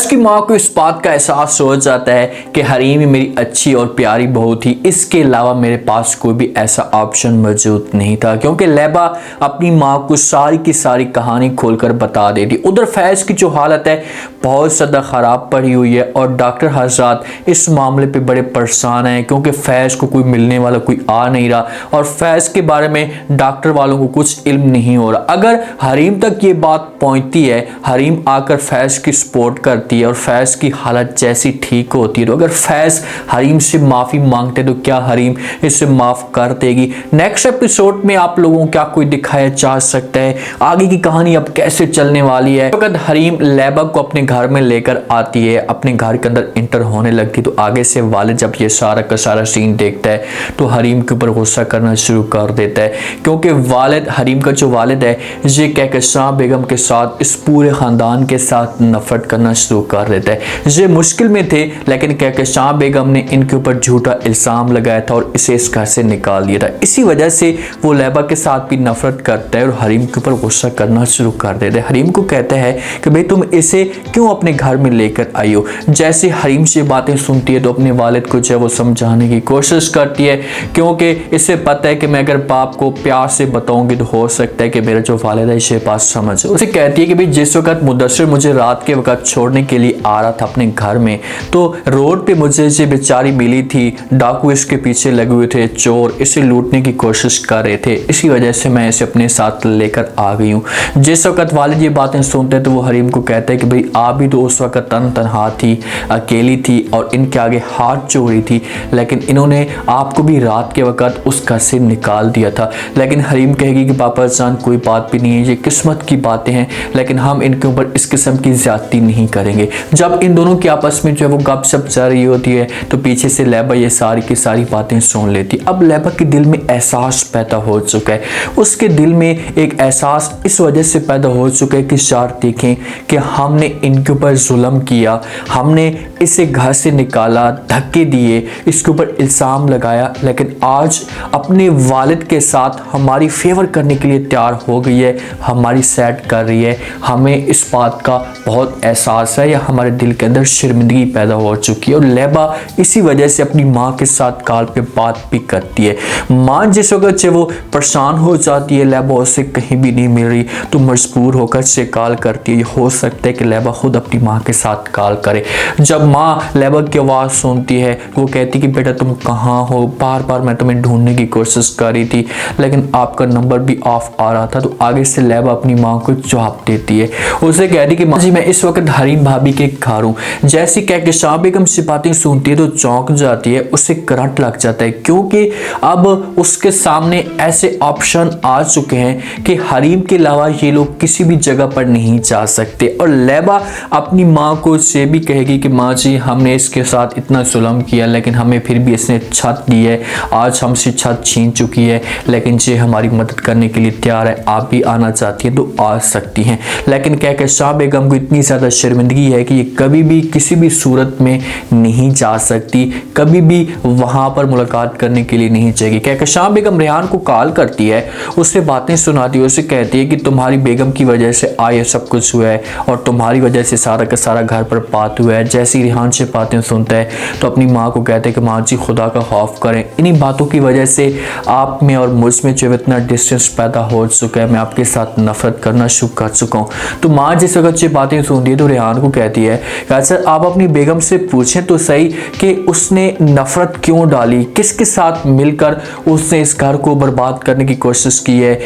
उसकी माँ को इस बात का एहसास हो जाता है कि हरीम ही मेरी अच्छी और प्यारी बहू थी, इसके अलावा मेरे पास कोई भी ऐसा ऑप्शन मौजूद नहीं था, क्योंकि लैबा अपनी माँ को सारी की सारी कहानी खोलकर बता देती। उधर फैज़ की जो हालत है बहुत ज़्यादा ख़राब पड़ी हुई है और डॉक्टर हज़रात इस मामले पे बड़े परेशान हैं, क्योंकि फैज़ को कोई मिलने वाला कोई आ नहीं रहा और फैज़ के बारे में डॉक्टर वालों को कुछ इल्म नहीं हो रहा। अगर हरीम तक ये बात पहुँचती है, हरीम आकर फैज़ की सपोर्ट करती है और फैज़ की हालत जैसी ठीक होती है, तो अगर फैज़ हरीम से माफ़ी मांगते तो क्या हरीम इसे माफ़ कर देगी? नेक्स्ट एपिसोड में आप लोगों को क्या कोई दिखाया जा सकता है, आगे की कहानी अब कैसे चलने वाली है? वक्त हरीम लैबा को अपने घर में लेकर आती है, अपने घर के अंदर इंटर होने लगती, तो आगे से वालिद जब ये सारा का सारा सीन देखता है तो हरीम के ऊपर गुस्सा करना शुरू कर देता है, क्योंकि वालिद हरीम का जो वालिद है ये कहकशां बेगम के साथ इस पूरे ख़ानदान के साथ नफरत करना शुरू कर देता है। ये मुश्किल में थे, लेकिन कहकशां बेगम ने इनके ऊपर झूठा इल्ज़ाम लगाया था और इसे इस घर से निकाल दिया था। इसी वजह से वो लैबा के साथ भी नफरत करता है और हरीम के ऊपर गुस्सा करना शुरू कर देता है। हरीम को कहता है कि भाई तुम इसे क्यों अपने घर में लेकर आई हो? जैसे हरीम से बातें सुनती है तो अपने वालिद को जो है वो समझाने की कोशिश करती है, क्योंकि इसे पता है कि मैं अगर बाप को प्यार से बताऊंगी तो हो सकता है कि मेरा जो वालिद है इसे बात समझ। उसे कहती है कि भाई जिस वक्त मुदस्सिर मुझे रात के वक्त छोड़ने के लिए आ रहा था अपने घर में, तो रोड पे मुझे ये बेचारी मिली थी, डाकू इसके पीछे लगे हुए थे, चोर इसे लूटने की कोशिश कर रहे थे, इसी वजह से मैं इसे अपने साथ लेकर आ गई हूँ। जिस वक्त वालिद ये बातें सुनते हैं तो वो हरीम को कहते हैं कि भाई आप भी तो उस वक्त तनहा थी, अकेली थी और इनके आगे हाथ जोड़ी थी, लेकिन इन्होंने आपको भी रात के वक्त उस घर से निकाल दिया था। लेकिन हरीम कहेगी कि पापा जान कोई बात भी नहीं है, ये किस्मत की बातें हैं, लेकिन हम इनके ऊपर इस किस्म की ज्यादती नहीं करेंगे। जब इन दोनों की आपस में जो है वो गपशप चल रही होती है तो पीछे से लैबा ये सारी की सारी बातें सुन लेती। अब लैबा के दिल में एहसास पैदा हो चुका है, उसके दिल में एक एहसास इस वजह से पैदा हो चुका है कि यार देखें कि हमने इनके ऊपर जुल्म किया, हमने इसे घर से निकाला, धक्के दिए, इसके ऊपर इल्ज़ाम लगाया, लेकिन आज अपने वालिद के साथ हमारी फेवर करने के लिए तैयार हो गई है, हमारी साइड कर रही है। हमें इस बात का बहुत एहसास है या हमारे दिल के अंदर शर्मिंदगी पैदा हो चुकी है और लैबा इसी वजह से अपनी माँ के साथ कॉल पे बात भी करती है। माँ जिस वक्त से वो परेशान हो जाती है, लैबा उससे कहीं भी नहीं मिल रही तो मजबूर होकर से कॉल करती है। हो सकता है कि लैबा खुद अपनी माँ के साथ कॉल करे। जब माँ लैबा की आवाज़ सुनती है वो कहती कि बेटा तुम कहाँ हो, बार बार मैं तुम्हें ढूंढने की कोशिश कर रही थी लेकिन आपका नंबर भी ऑफ आ रहा था। तो आगे से लैबा अपनी माँ को जवाब देती है, उसे कहती कि माँ जी मैं इस वक्त हरीम भाभी के घर हूँ। जैसी कहकशां बेगम से बातें सुनती है तो चौंक जाती है, उसे करंट लग जाता है, क्योंकि अब उसके सामने ऐसे ऑप्शन आ चुके हैं कि हरीम के अलावा ये लोग किसी भी जगह पर नहीं जा सकते। और लैबा अपनी माँ को से भी कहेगी कि माँ जी हमने इसके साथ इतना जुल्म किया लेकिन हमें फिर भी इसने छत दी है, आज हमसे छत छीन चुकी है, लेकिन ये हमारी मदद करने के लिए तैयार है, आप भी आना चाहती हैं तो आ सकती हैं। लेकिन कहकशां बेगम को इतनी ज़्यादा शर्मिंदगी है कि ये कभी भी किसी भी सूरत में नहीं जा सकती, कभी भी वहाँ पर मुलाकात करने के लिए नहीं जाएगी। कहकशां बेगम रेहान को कॉल करती है, उससे बातें सुनाती है, उसे कहती है कि तुम्हारी बेगम की वजह से आए सब कुछ हुआ है और तुम्हारी वजह से सारा का सारा घर पर बात हुआ है। जैसे ही रेहान से बातें सुनता है तो अपनी माँ को कहते हैं कि माँ जी खुदा का खौफ करें, इन्हीं बातों की वजह से आप में और मुझ में जो इतना डिस्टेंस पैदा हो चुका है, मैं आपके साथ नफरत करना शुरू कर चुका हूँ। तो माँ जिस वक्त ये बातें सुनती है तो रेहान को कहती है कि अच्छा आप अपनी बेगम से पूछें तो सही कि उसने नफरत क्यों डाली, किसके साथ मिलकर उसने इस घर को बर्बाद करने की कोशिश की है,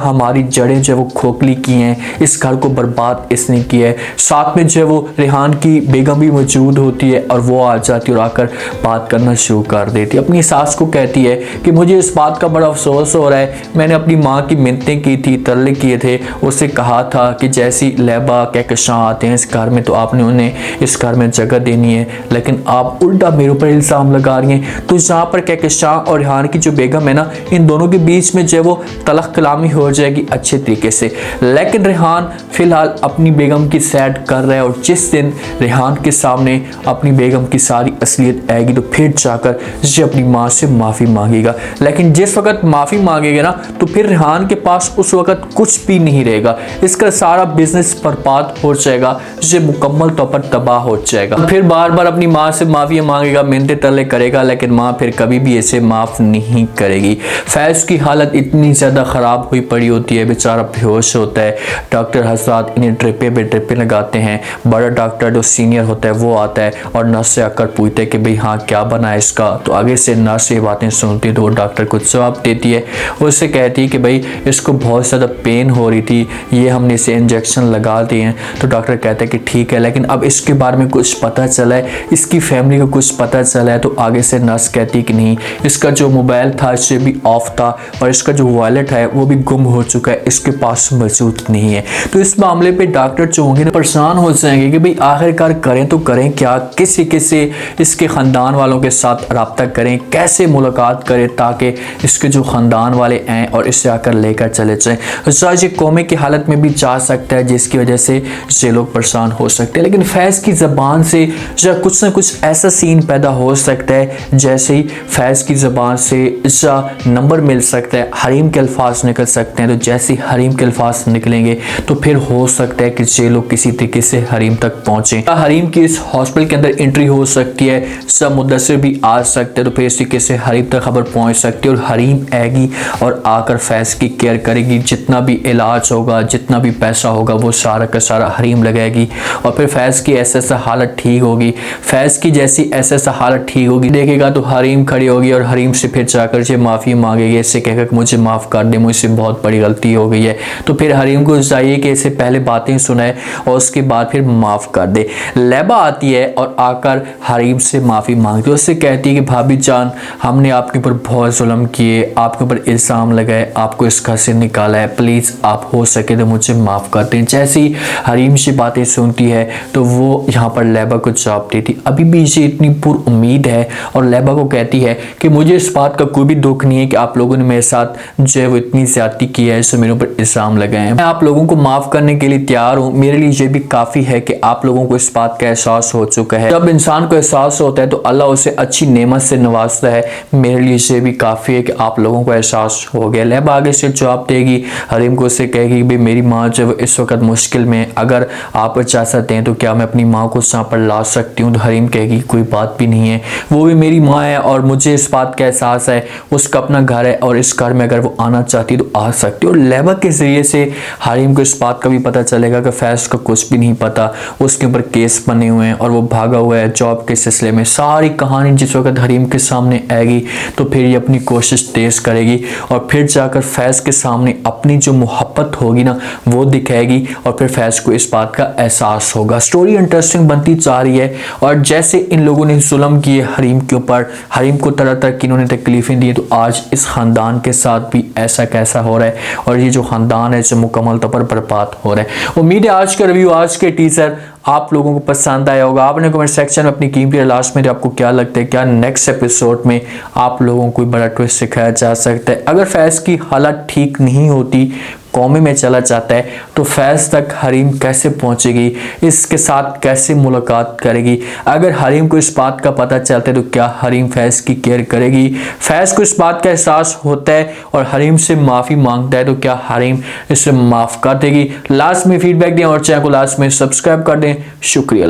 हमारी जड़ें जो वो खोखली की हैं, इस घर को बर्बाद इसने किया है। साथ में जो वो रेहान की बेगम भी मौजूद होती है और वो आ जाती है और आकर बात करना शुरू कर देती है। अपनी सास को कहती है कि मुझे इस बात का बड़ा अफसोस हो रहा है, मैंने अपनी माँ की मिन्नतें की थी, तरले किए थे, उससे कहा था कि जैसी लैबा कहकशां आते हैं इस घर में तो आपने उन्हें इस घर में जगह देनी है, लेकिन आप उल्टा मेरे ऊपर इल्ज़ाम लगा रही हैं। तो यहाँ पर कहकशां और रेहान की जो बेगम है ना, इन दोनों के बीच में जो है वो तलख कलामी हो जाएगी अच्छे तरीके से। लेकिन रेहान फिलहाल अपनी बेगम की साइड कर रहा है और जिस दिन रेहान के सामने अपनी बेगम की सारी असलियत आएगी तो फिर जाकर ये अपनी माँ से माफ़ी मांगेगा। लेकिन जिस वक्त माफ़ी मांगेगा ना तो फिर रेहान के पास उस वक्त कुछ भी नहीं रहेगा, इसका सारा बिजनेस बर्बाद हो जाएगा, ये मुकम्मल तौर पर तबाह हो जाएगा। फिर बार बार अपनी माँ से माफ़ी मांगेगा, मिन्नतें तरले करेगा, लेकिन माँ फिर कभी भी इसे माफ़ नहीं करेगी। फैज़ की हालत इतनी ज़्यादा ख़राब हुई पड़ी होती है, बेचारा बेहोश होता है। डॉक्टर हजरात इन्हें ड्रिपें लगाते हैं। बड़ा डॉक्टर जो सीनियर होता है वो आता है और नर्स से आकर पूछते हैं कि भाई हाँ क्या बना है इसका। तो आगे से नर्स ये बातें सुनती है तो वो डॉक्टर को जवाब देती है। उससे कहती है कि भाई इसको बहुत ज़्यादा पेन हो रही थी, ये हमने इसे इंजेक्शन लगा दिए हैं। तो डॉक्टर कहता है कि ठीक है, लेकिन अब इसके बारे में कुछ पता चला है, इसकी फैमिली को कुछ पता चला है। तो आगे से नर्स कहती है कि नहीं, इसका जो मोबाइल था इससे भी ऑफ था और इसका जो वॉलेट है वो भी गुम हो चुका है, इसके पास मौजूद नहीं है। तो इस मामले पे डॉक्टर जो होंगे ना परेशान हो जाएंगे कि भाई आखिरकार करें तो करें क्या, किसी इसके ख़ानदान वालों के साथ रब्ता करें, कैसे मुलाकात करें ताकि इसके जो ख़ानदान वाले आएँ और इसे आकर लेकर चले जाएँ। शायद ये कौमे की हालत में भी जा सकता है जिसकी वजह से ये लोग परेशान हो सकते हैं। लेकिन फैज़ की ज़बान से या कुछ ना कुछ ऐसा सीन पैदा हो सकता है जैसे ही फैज़ की ज़बान से इसका नंबर मिल सकता है, हरीम के अल्फाज निकल सकते हैं। तो जैसे हरीम के अल्फाज निकलेंगे तो फिर हो सकता है कि ये लोग किसी तरीके से हरीम तक पहुँचें। हरीम की इस हॉस्पिटल के अंदर एंट्री हो सकती है, सब मुद्दसर भी आ सकते हैं। तो फिर इस तरीके से हरीम तक खबर पहुँच सकती है और हरीम आएगी और आकर फैज़ की केयर करेगी। जितना भी इलाज होगा, जितना भी पैसा होगा वो सारा का सारा हरीम लगाएगी और फिर फैज़ की ऐसा हालत ठीक होगी। फैज़ की जैसी ऐसा हालत ठीक होगी देखेगा तो हरीम खड़ी होगी और हरीम से फिर जाकर ये माफ़ी मांगेगी, इससे कहेगा कि मुझे माफ़ कर दे, मुझसे बहुत बड़ी गलती हो गई है। तो फिर हरीम को चाहिए कि इससे पहले बातें सुनाए और उसके बाद फिर माफ़ कर दे। लैबा आती है और आकर हरीम से माफ़ी मांगती है, उससे कहती है कि भाभी जान हमने आपके ऊपर बहुत जुल्म किए, आपके ऊपर इल्ज़ाम लगाए, आपको इस घर से निकाला है, प्लीज़ आप हो सके तो मुझे माफ़ कर दें। जैसे ही हरीम से बातें सुनती है तो वो यहाँ पर लैबा को जवाब देती, अभी भी इसे इतनी पुर उम्मीद है और लैबा को कहती है कि मुझे इस बात का कोई भी दुख नहीं है कि आप लोगों ने मेरे साथ जो है वो इतनी ज़्यादती की है, इससे मेरे ऊपर इल्ज़ाम लगाए हैं। मैं आप लोगों को माफ़ करने के लिए तैयार हूँ, मेरे लिए ये भी काफ़ी है कि आप लोगों को इस बात का एहसास हो चुका है। जब इंसान को एहसास होता है तो अल्लाह उसे अच्छी नेमत से नवाजता है, मेरे लिए ये भी काफ़ी है कि आप लोगों को एहसास हो गया। लैबा आगे से जवाब देगी, हरीम को उससे कहेगी भाई मेरी माँ जो इस वक्त मुश्किल में, अगर आप इजाज़त दें तो क्या मैं अपनी माँ को यहाँ पर ला सकती हूँ। तो हरीम कहेगी कोई बात भी नहीं है, वो भी मेरी माँ है और मुझे इस बात का एहसास है, उसका अपना घर है और इस घर में अगर वो आना चाहती तो आ सकती है। और लैबा के ज़रिए से हरीम को इस बात का भी पता चलेगा कि फैज़ को कुछ भी नहीं पता, उसके ऊपर केस बने हुए हैं और वो भागा हुआ है जॉब के सिलसिले में। सारी कहानी जिस वक्त हरीम के सामने आएगी तो फिर ये अपनी कोशिश तेज़ करेगी और फिर जाकर फैज़ के सामने अपनी जो मोहब्बत होगी ना वो दिखाएगी और फिर फैज़ को इस बात का एहसास होगा। स्टोरी इंटरेस्टिंग बनती जा रही है और जैसे इन लोगों ने जुल्म किए हरीम के ऊपर, हरीम को तरह तरह की इन्होंने तकलीफ़ें दी, तो आज इस ख़ानदान के साथ भी ऐसा कैसा हो रहा है और ये जो ख़ानदान है जो मुकम्मल तौर पर बर्बाद हो रहा है। उम्मीद है आज का रिव्यू, आज के टीज़र आप लोगों को पसंद आया होगा। आपने कमेंट सेक्शन में अपनी कीमती लास्ट में आपको क्या लगता है, क्या नेक्स्ट एपिसोड में आप लोगों को बड़ा ट्विस्ट सिखाया जा सकता है। अगर फैज़ की हालत ठीक नहीं होती, कौमे में चला जाता है तो फैज़ तक हरीम कैसे पहुंचेगी, इसके साथ कैसे मुलाकात करेगी। अगर हरीम को इस बात का पता चलता है तो क्या हरीम फैज़ की केयर करेगी। फैज़ को इस बात का एहसास होता है और हरीम से माफ़ी मांगता है तो क्या हरीम इसे माफ़ कर देगी। लास्ट में फीडबैक दें और चैनल को लास्ट में सब्सक्राइब कर दें। शुक्रिया।